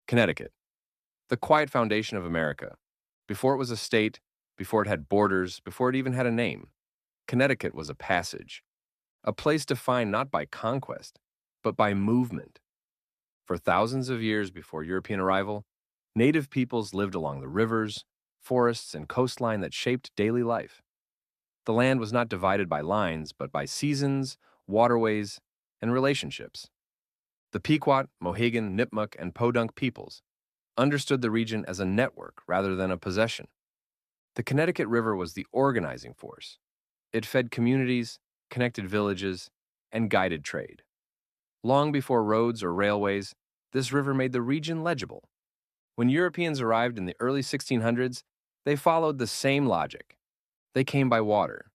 Connecticut, the quiet foundation of America. Before it was a state, before it had borders, before it even had a name, Connecticut was a passage, a place defined not by conquest, but by movement. For thousands of years before European arrival, native peoples lived along the rivers, forests, and coastline that shaped daily life. The land was not divided by lines, but by seasons, waterways, and relationships. The Pequot, Mohegan, Nipmuc, and Podunk peoples understood the region as a network rather than a possession. The Connecticut River was the organizing force. It fed communities, connected villages, and guided trade. Long before roads or railways, this river made the region legible. When Europeans arrived in the early 1600s, they followed the same logic. They came by water.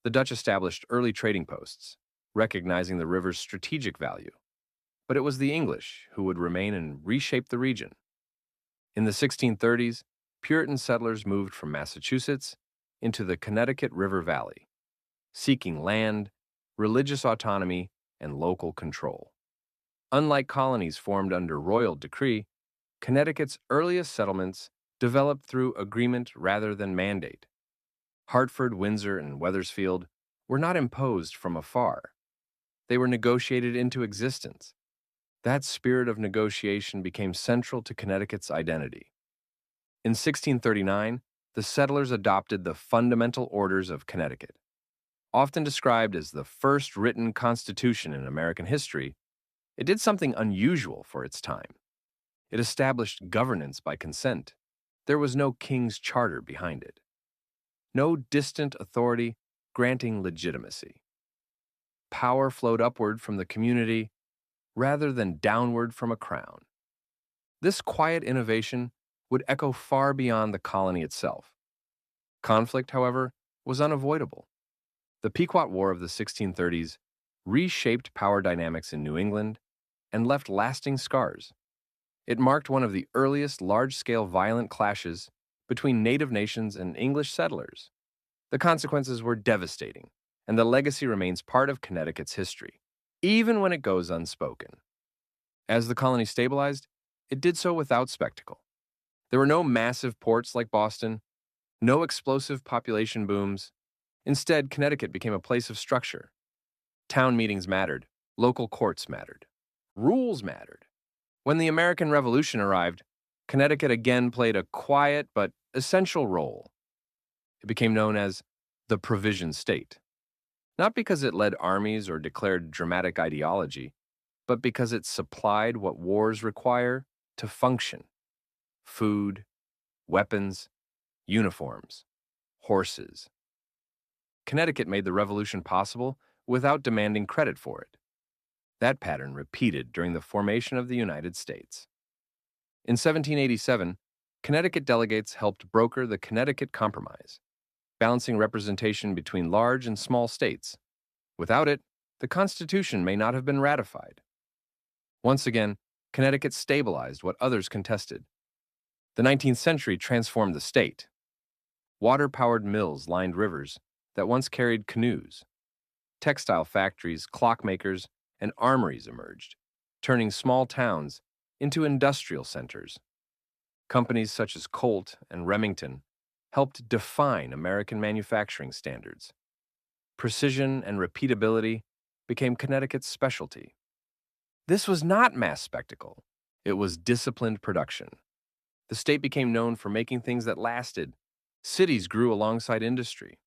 The Dutch established early trading posts, recognizing the river's strategic value. But it was the English who would remain and reshape the region. In the 1630s, Puritan settlers moved from Massachusetts into the Connecticut River Valley, seeking land, religious autonomy, and local control. Unlike colonies formed under royal decree, Connecticut's earliest settlements developed through agreement rather than mandate. Hartford, Windsor, and Wethersfield were not imposed from afar. They were negotiated into existence. That spirit of negotiation became central to Connecticut's identity. In 1639, the settlers adopted the Fundamental Orders of Connecticut. Often described as the first written constitution in American history, it did something unusual for its time. It established governance by consent. There was no king's charter behind it. No distant authority granting legitimacy. Power flowed upward from the community rather than downward from a crown. This quiet innovation would echo far beyond the colony itself. Conflict, however, was unavoidable. The Pequot War of the 1630s reshaped power dynamics in New England and left lasting scars. It marked one of the earliest large-scale violent clashes between native nations and English settlers. The consequences were devastating, and the legacy remains part of Connecticut's history, even when it goes unspoken. As the colony stabilized, it did so without spectacle. There were no massive ports like Boston, no explosive population booms. Instead, Connecticut became a place of structure. Town meetings mattered, local courts mattered, rules mattered. When the American Revolution arrived, Connecticut again played a quiet but essential role. It became known as the Provision State, not because it led armies or declared dramatic ideology, but because it supplied what wars require to function: food, weapons, uniforms, horses. Connecticut made the revolution possible without demanding credit for it. That pattern repeated during the formation of the United States. In 1787, Connecticut delegates helped broker the Connecticut Compromise, balancing representation between large and small states. Without it, the Constitution may not have been ratified. Once again, Connecticut stabilized what others contested. The 19th century transformed the state. Water-powered mills lined rivers that once carried canoes. Textile factories, clockmakers, and armories emerged, turning small towns into industrial centers. Companies such as Colt and Remington helped define American manufacturing standards. Precision and repeatability became Connecticut's specialty. This was not mass spectacle. It was disciplined production. The state became known for making things that lasted. Cities grew alongside industry.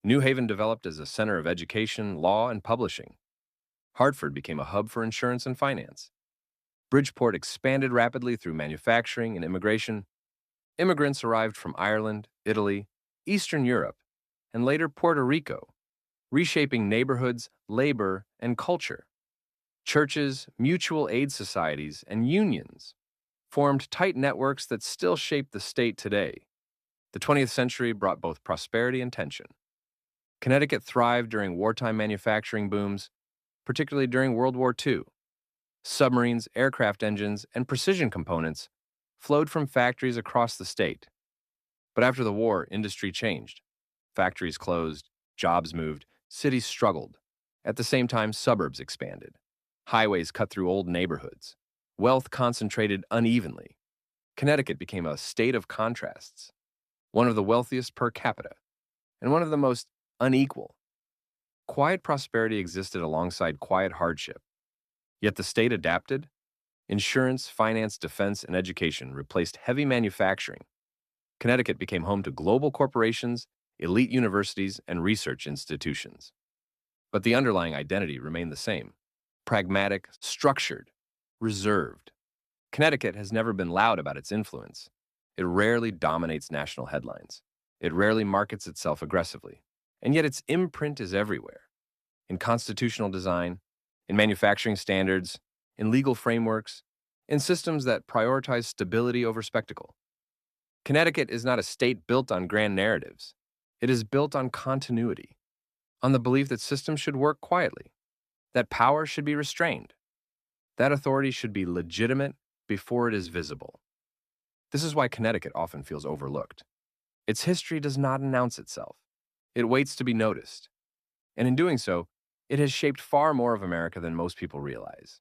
New Haven developed as a center of education, law, and publishing. Hartford became a hub for insurance and finance. Bridgeport expanded rapidly through manufacturing and immigration. Immigrants arrived from Ireland, Italy, Eastern Europe, and later Puerto Rico, reshaping neighborhoods, labor, and culture. Churches, mutual aid societies, and unions formed tight networks that still shape the state today. The 20th century brought both prosperity and tension. Connecticut thrived during wartime manufacturing booms, particularly during World War II. Submarines, aircraft engines, and precision components flowed from factories across the state. But after the war, industry changed. Factories closed, jobs moved, cities struggled. At the same time, suburbs expanded. Highways cut through old neighborhoods. Wealth concentrated unevenly. Connecticut became a state of contrasts, one of the wealthiest per capita, and one of the most unequal. Quiet prosperity existed alongside quiet hardship, yet the state adapted. Insurance, finance, defense, and education replaced heavy manufacturing. Connecticut became home to global corporations, elite universities, and research institutions. But the underlying identity remained the same: pragmatic, structured, reserved. Connecticut has never been loud about its influence. It rarely dominates national headlines. It rarely markets itself aggressively. And yet its imprint is everywhere: in constitutional design, in manufacturing standards, in legal frameworks, in systems that prioritize stability over spectacle. Connecticut is not a state built on grand narratives. It is built on continuity, on the belief that systems should work quietly, that power should be restrained, that authority should be legitimate before it is visible. This is why Connecticut often feels overlooked. Its history does not announce itself. It waits to be noticed. And in doing so, it has shaped far more of America than most people realize.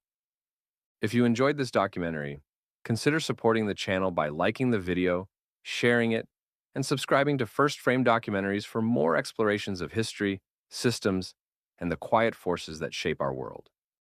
If you enjoyed this documentary, consider supporting the channel by liking the video, sharing it, and subscribing to First Frame Documentaries for more explorations of history, systems, and the quiet forces that shape our world.